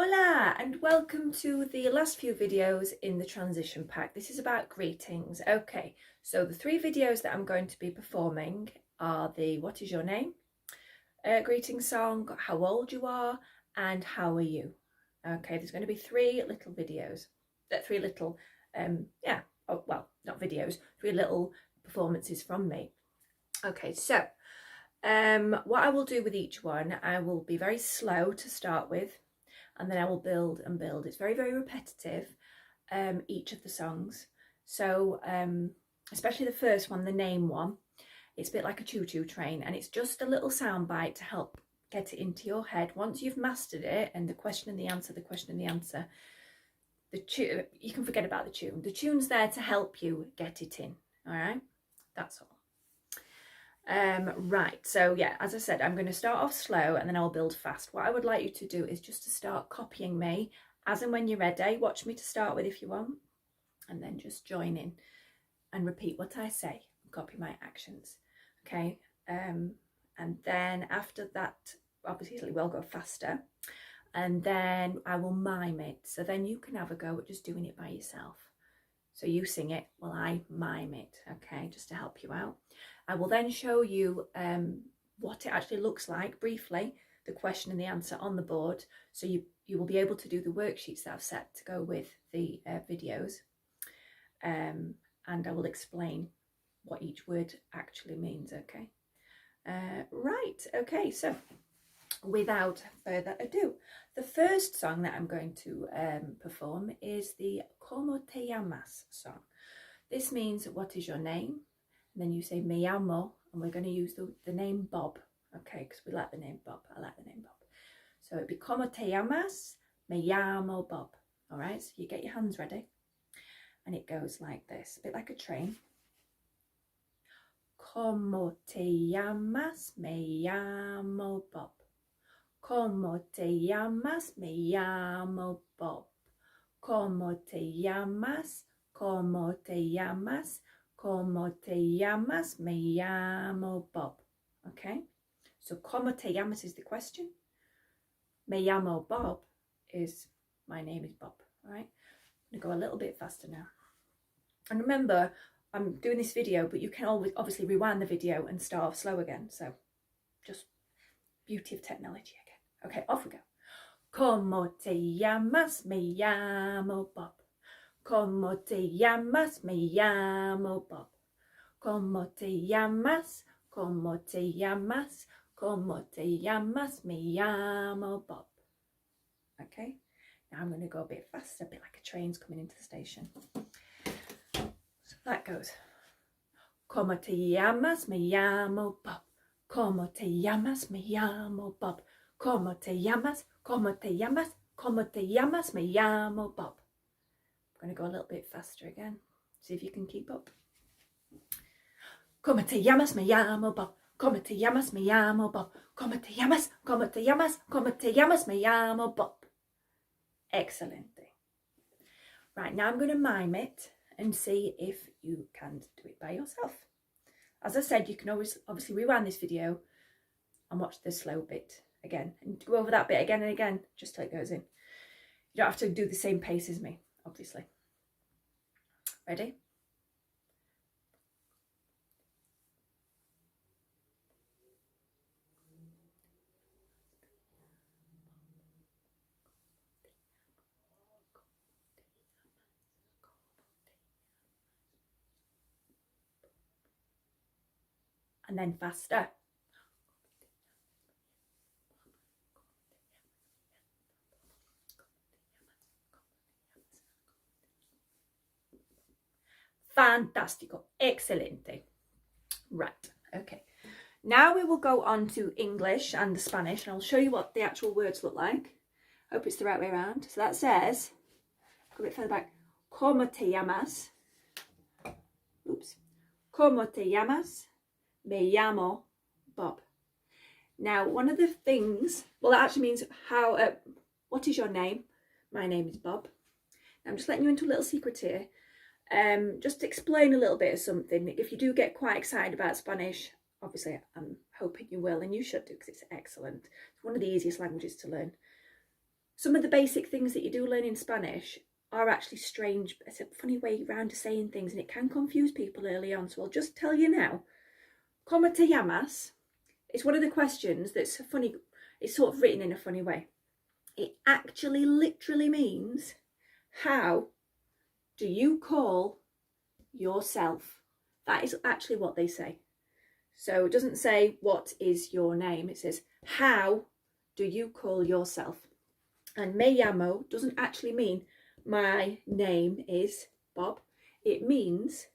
Hola and welcome to the last few videos in the transition pack. This is about greetings. Okay, so the three videos that I'm going to be performing are the what is your name, greeting song, how old you are, and how are you. Okay, there's going to be three little videos, three little, not videos, three little performances from me. Okay, so what I will do with each one, I will be very slow to start with, and then I will build and build. It's very, very repetitive, each of the songs. So especially the first one, the name one, it's a bit like a choo-choo train, and it's just a little sound bite to help get it into your head. Once you've mastered it, and the question and the answer, you can forget about the tune. The tune's there to help you get it in, all right? That's all. Right, so yeah, as I said, I'm going to start off slow and then I'll build fast. What I would like you to do is just to start copying me as and when you're ready. Watch me to start with if you want, and then just join in and repeat what I say, copy my actions. Okay, and then after that, obviously we'll go faster, and then I will mime it, so then you can have a go at just doing it by yourself. So you sing it while I mime it, okay, just to help you out. I will then show you what it actually looks like briefly, the question and the answer on the board, so you will be able to do the worksheets that I've set to go with the videos, and I will explain what each word actually means, okay? Right, okay, so without further ado, the first song that I'm going to perform is the Como te llamas song. This means what is your name? And then you say me llamo, and we're going to use the name Bob, okay, because we like the name Bob. I like the name Bob. So it'd be Como te llamas? Me llamo Bob. All right, so you get your hands ready, and it goes like this, a bit like a train. Como te llamas? Me llamo Bob. Como te llamas? Me llamo Bob. Como te llamas? Como te llamas? Como te llamas? Me llamo Bob. Okay, so como te llamas is the question. Me llamo Bob is my name is Bob. All right, I'm gonna go a little bit faster now. And remember, I'm doing this video, but you can always obviously rewind the video and start off slow again. So just beauty of technology again. Okay, off we go. Como te llamas? Me llamo Bob. Como te llamas? Me llamo Bob. Como te llamas? Como te llamas? Como te llamas? Me llamo Bob. Okay, now I'm going to go a bit faster, a bit like a train's coming into the station. So that goes. Como te llamas? Me llamo Bob. Como te llamas? Me llamo Bob. Como te llamas? Como te llamas? Como te llamas? Me llamo Bob. I'm going to go a little bit faster again. See if you can keep up. Como te llamas? Me llamo Bob. Como te llamas? Me llamo Bob. Como te llamas? Como te llamas? Como te llamas? Me llamo Bob. Excellent. Right, now I'm going to mime it and see if you can do it by yourself. As I said, you can always obviously rewind this video and watch the slow bit again and go over that bit again and again just till it goes in. You don't have to do the same pace as me, obviously. Ready? And then faster. Fantastico, excelente. Right, okay. Now we will go on to English and the Spanish, and I'll show you what the actual words look like. Hope it's the right way around. So that says, go a bit further back, ¿Cómo te llamas? Oops. ¿Cómo te llamas? Me llamo Bob. Now, one of the things, well, that actually means how, what is your name? My name is Bob. I'm just letting you into a little secret here. Just to explain a little bit of something. If you do get quite excited about Spanish, obviously I'm hoping you will, and you should do, because it's excellent. It's one of the easiest languages to learn. some of the basic things that you do learn in Spanish are actually strange. It's a funny way around to saying things, and it can confuse people early on. So I'll just tell you now. ¿Cómo te llamas? It's one of the questions that's funny. It's sort of written in a funny way. It actually literally means, how do you call yourself? That is actually what they say. So it doesn't say, what is your name? It says, how do you call yourself? And me llamo doesn't actually mean my name is Bob. It means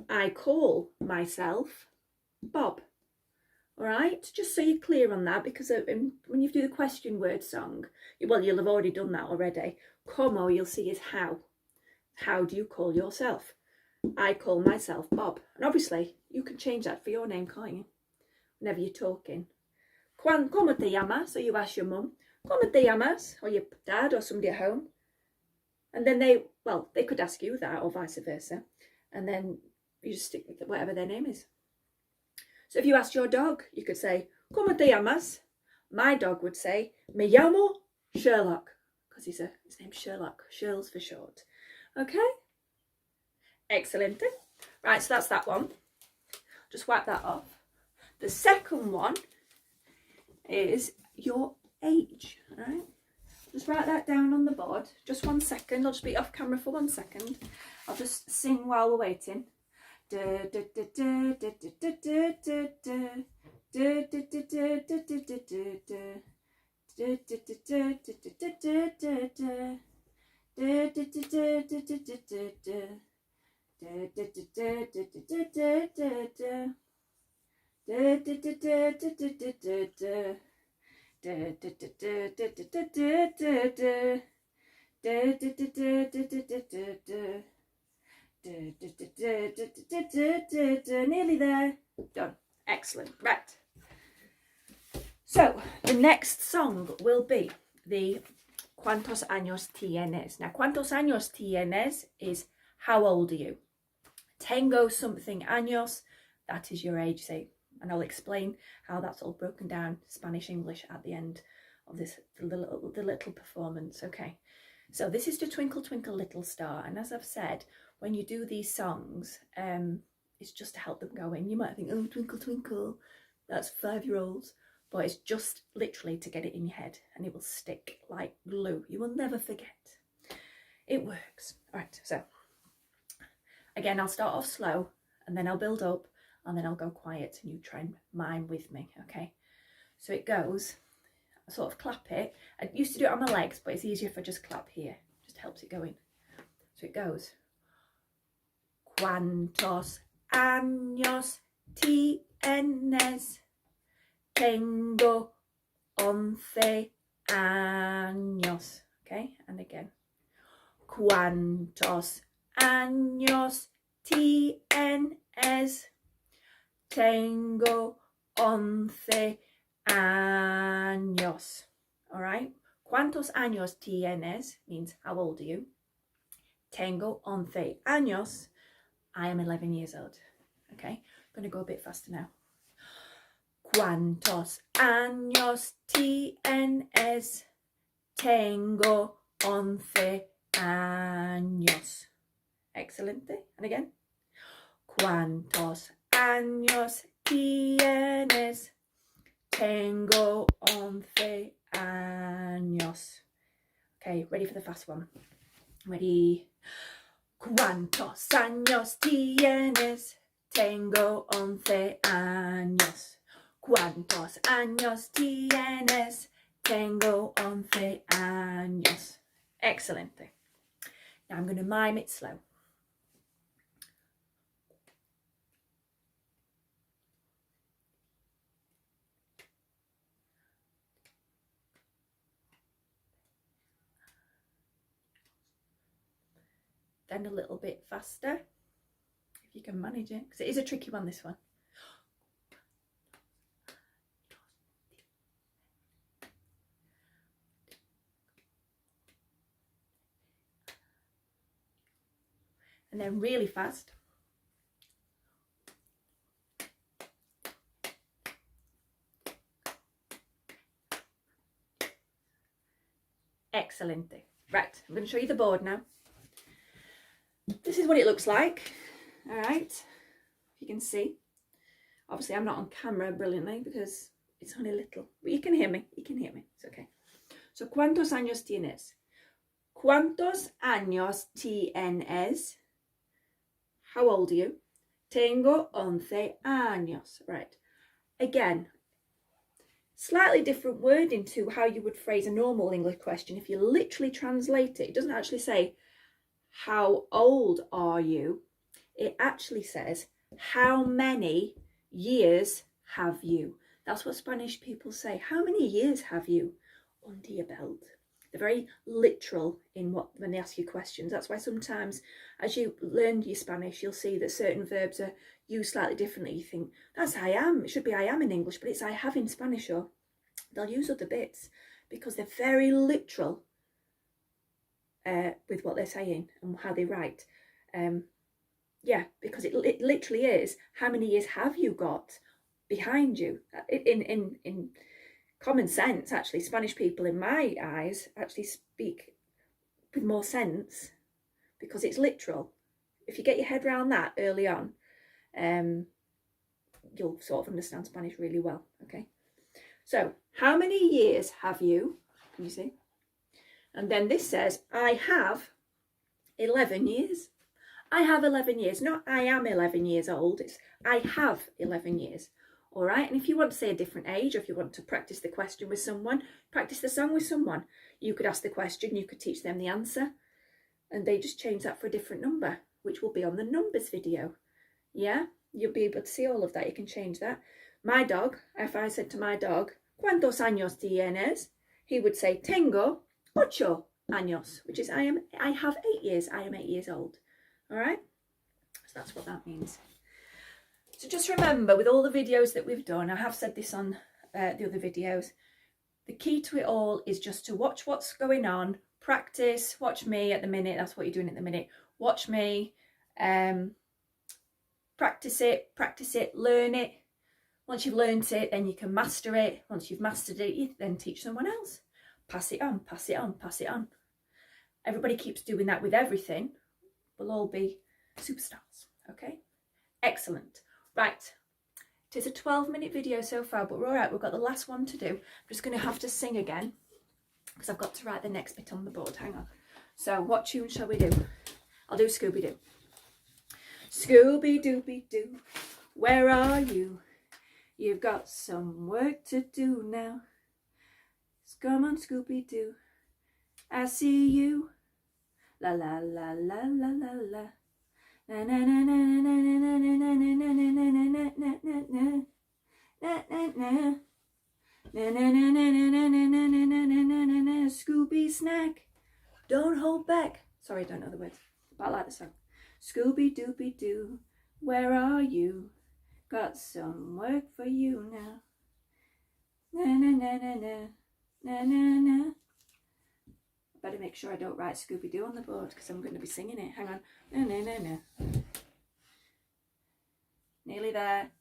I call myself Bob. All right, just so you're clear on that, because when you do the question word song, well, you'll have already done that already. Como, you'll see, is how. How do you call yourself? I call myself Bob. And obviously, you can change that for your name, can't you? Whenever you're talking. ¿Cómo te llamas? So you ask your mum, ¿Cómo te llamas? Or your dad or somebody at home. And then they could ask you that, or vice versa. And then you just stick with whatever their name is. So if you asked your dog, you could say, ¿Cómo te llamas? My dog would say, Me llamo Sherlock, because his name's Sherlock. Shirl's for short. Okay? Excellent. Right, so that's that one. Just wipe that off. The second one is your age. All right? Just write that down on the board. Just 1 second. I'll just be off camera for 1 second. I'll just sing while we're waiting. Nearly there. Done. Excellent. Right. So the next song will be the ¿Cuántos años tienes? Now, ¿Cuántos años tienes is how old are you? Tengo something años, that is your age, say, and I'll explain how that's all broken down Spanish English at the end of this the little performance. Okay, so this is to Twinkle Twinkle Little Star, and as I've said, when you do these songs, it's just to help them go in. You might think, oh, Twinkle Twinkle, that's 5-year-olds, but it's just literally to get it in your head, and it will stick like glue. You will never forget. It works. All right, so again, I'll start off slow, and then I'll build up, and then I'll go quiet, and you try and mime with me, okay? So it goes, I sort of clap it. I used to do it on my legs, but it's easier if I just clap here. Just helps it go in. So it goes. ¿Cuántos años tienes? Tengo 11 años. Okay, and again. ¿Cuántos años tienes? Tengo 11 años. All right. ¿Cuántos años tienes means how old are you? Tengo 11 años. I am 11 years old. Okay. I'm going to go a bit faster now. ¿Cuántos años tienes? Tengo 11 años. Excelente. And again. ¿Cuántos años tienes? Tengo 11 años. Okay, ready for the fast one. Ready. ¿Cuántos años tienes? Tengo 11 años. ¿Cuántos años tienes? Tengo 11 años. Excelente. Now I'm going to mime it slow. Then a little bit faster, if you can manage it, because it is a tricky one, this one. And then really fast. Excelente. Right, I'm going to show you the board now. This is what it looks like. All right, if you can see. Obviously, I'm not on camera brilliantly because it's only little. But you can hear me. You can hear me. It's okay. So, ¿cuántos años tienes? ¿Cuántos años tienes? How old are you? Tengo 11 años. Right. Again, slightly different wording to how you would phrase a normal English question. If you literally translate it, it doesn't actually say, how old are you? It actually says, how many years have you? That's what Spanish people say. How many years have you under your belt? They're very literal in when they ask you questions. That's why sometimes as you learn your Spanish, you'll see that certain verbs are used slightly differently. You think, that's I am. It should be I am in English, but it's I have in Spanish. Or they'll use other bits because they're very literal with what they're saying and how they write. Yeah, because it literally is, how many years have you got behind you? In common sense, actually, Spanish people, in my eyes, actually speak with more sense because it's literal. If you get your head around that early on, you'll sort of understand Spanish really well, okay? So, how many years have you? Can you see? And then this says, I have 11 years. I have 11 years, not I am 11 years old. It's I have 11 years. All right. And if you want to say a different age, or if you want to practice the question with someone, practice the song with someone, you could ask the question, you could teach them the answer, and they just change that for a different number, which will be on the numbers video. Yeah, you'll be able to see all of that. You can change that. My dog, if I said to my dog, ¿Cuántos años tienes? He would say, Tengo 8 años, which is I have 8 years. I am 8 years old. All right, so that's what that means. So just remember, with all the videos that we've done, I have said this on the other videos, the key to it all is just to watch what's going on, practice, watch me at the minute, that's what you're doing at the minute, watch me, practice it, learn it. Once you've learned it, then you can master it. Once you've mastered it, you then teach someone else. Pass it on, pass it on, pass it on. Everybody keeps doing that with everything. We'll all be superstars, okay? Excellent. Right, it is a 12-minute video so far, but we're all right. We've got the last one to do. I'm just going to have to sing again because I've got to write the next bit on the board. Hang on. So what tune shall we do? I'll do Scooby-Doo. Scooby-Dooby-Doo, where are you? You've got some work to do now. Come on, Scooby-Doo, I see you. La la la la la la la. Na na na na na na na na na na na na na na. Na na na. Na na na na na na na na na na na na. Scooby snack, don't hold back. Sorry, I don't know the words, but I like the song. Scooby-Dooby-Doo, where are you? Got some work for you now. Na na na na na na na na. Better make sure I don't write Scooby-Doo on the board because I'm going to be singing it. Hang on. No, no, no, no. Nearly there.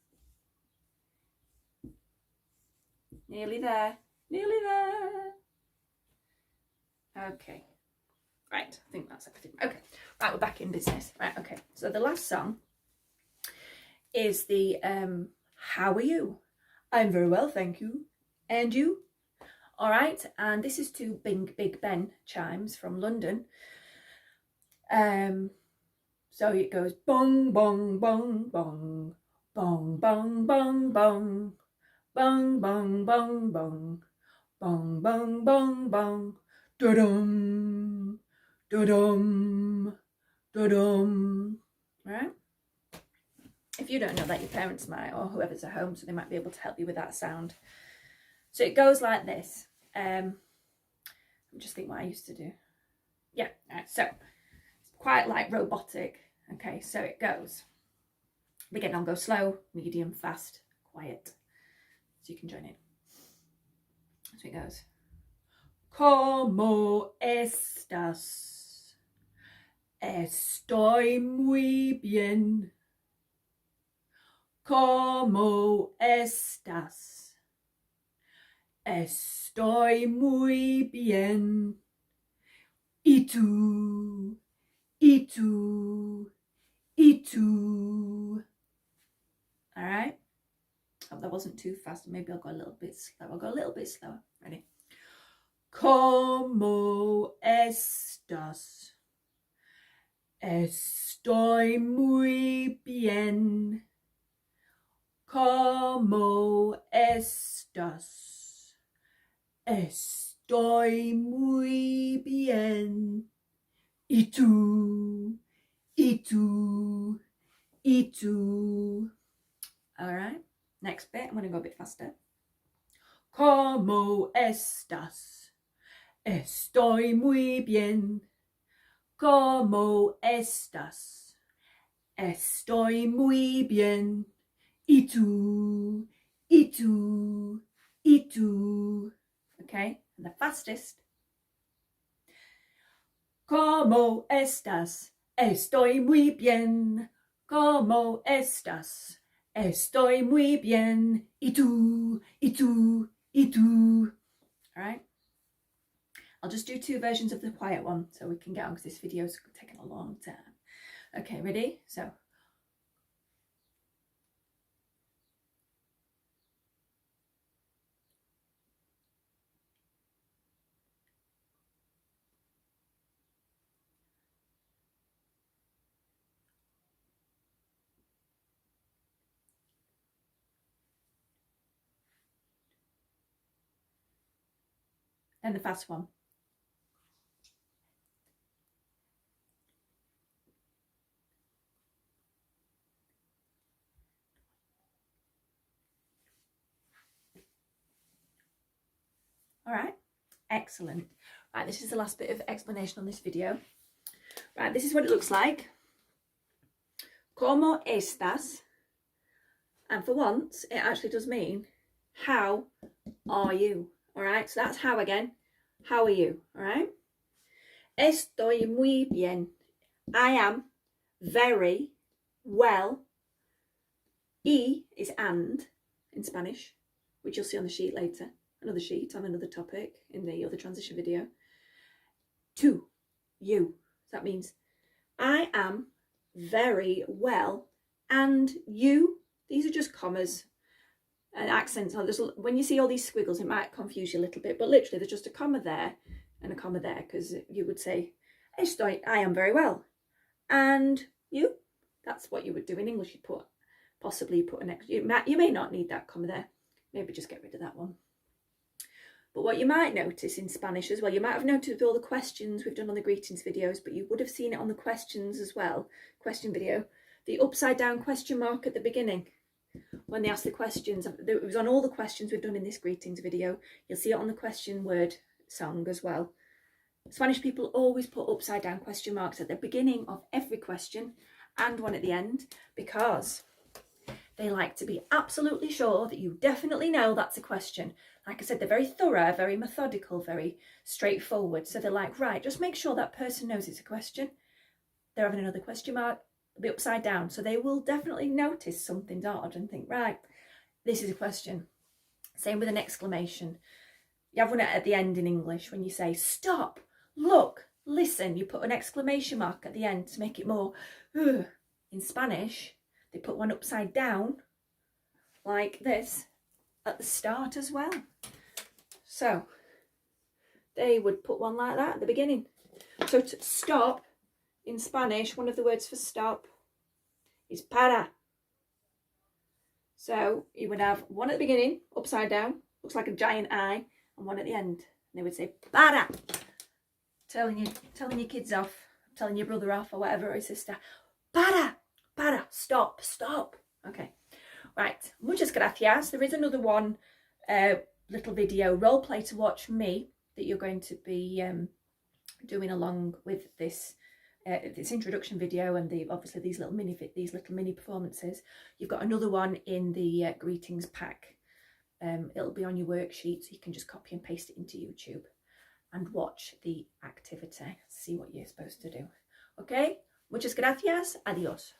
Nearly there. Nearly there. Okay. Right. I think that's everything. Okay. Right. We're back in business. Right. Okay. So the last song is the How are you? I'm very well, thank you. And you? All right, and this is to Big Ben chimes from London. So it goes bong bong bong bong bong bong bong bong bong bong bong bong bong bong bong bong da-dum da-dum da-dum. Right? If you don't know that, your parents might, or whoever's at home, so they might be able to help you with that sound. So it goes like this. I'm just thinking what I used to do. Yeah, right, so it's quite like robotic. Okay, so it goes. Again, I'll go slow, medium, fast, quiet. So you can join in. So it goes. ¿Cómo estás? Estoy muy bien. ¿Cómo estás? Estoy muy bien. y tú, y tú, y tú. All right. Hope that wasn't too fast. Maybe I'll go a little bit slower. I'll go a little bit slower. Ready? ¿Cómo estás? Estoy muy bien. ¿Cómo estás? Estoy muy bien. ¿Y tú? ¿Y tú? ¿Y tú? All right. Next bit. I'm going to go a bit faster. ¿Cómo estás? Estoy muy bien. ¿Cómo estás? Estoy muy bien. ¿Y tú? ¿Y tú? ¿Y tú? Okay, and the fastest. ¿Cómo estás? Estoy muy bien. ¿Cómo estás? Estoy muy bien. ¿Y tú? ¿Y tú? ¿Y tú? All right. I'll just do 2 versions of the quiet one so we can get on because this video's taking a long time. Okay, ready? So. And the fast one. All right, excellent. Right, this is the last bit of explanation on this video. Right, this is what it looks like. ¿Cómo estás? And for once, it actually does mean, how are you? All right, so that's how again. How are you? All right. Estoy muy bien. I am very well. Y is and in Spanish, which you'll see on the sheet later. Another sheet on another topic in the other transition video. To you. That means I am very well, and you. These are just commas and accents. When you see all these squiggles, it might confuse you a little bit, but literally there's just a comma there and a comma there, because you would say, I am very well. And you, that's what you would do in English. You possibly put an extra, you may not need that comma there. Maybe just get rid of that one. But what you might notice in Spanish as well, you might have noticed all the questions we've done on the greetings videos, but you would have seen it on the questions as well, question video, the upside down question mark at the beginning. When they ask the questions, it was on all the questions we've done in this greetings video. You'll see it on the question word song as well. Spanish people always put upside down question marks at the beginning of every question and one at the end, because they like to be absolutely sure that you definitely know that's a question. Like I said, they're very thorough, very methodical, very straightforward. So they're like, right, just make sure that person knows it's a question. They're having another question mark, the upside down. So they will definitely notice something's odd and think, right, this is a question. Same with an exclamation. You have one at the end in English when you say, stop, look, listen. You put an exclamation mark at the end to make it more, ugh. In Spanish, they put one upside down, like this, at the start as well. So they would put one like that at the beginning. So to stop, in Spanish, one of the words for stop is para. So you would have one at the beginning, upside down, looks like a giant eye, and one at the end. And they would say, para. Telling your kids off, telling your brother off, or whatever, or your sister. Para. Para, stop, stop. Okay, right, muchas gracias. There is another one, little video, role play to watch me, that you're going to be doing along with this this introduction video, and obviously these little mini performances. You've got another one in the greetings pack. It'll be on your worksheet, so you can just copy and paste it into YouTube and watch the activity, see what you're supposed to do. Okay, muchas gracias, adios.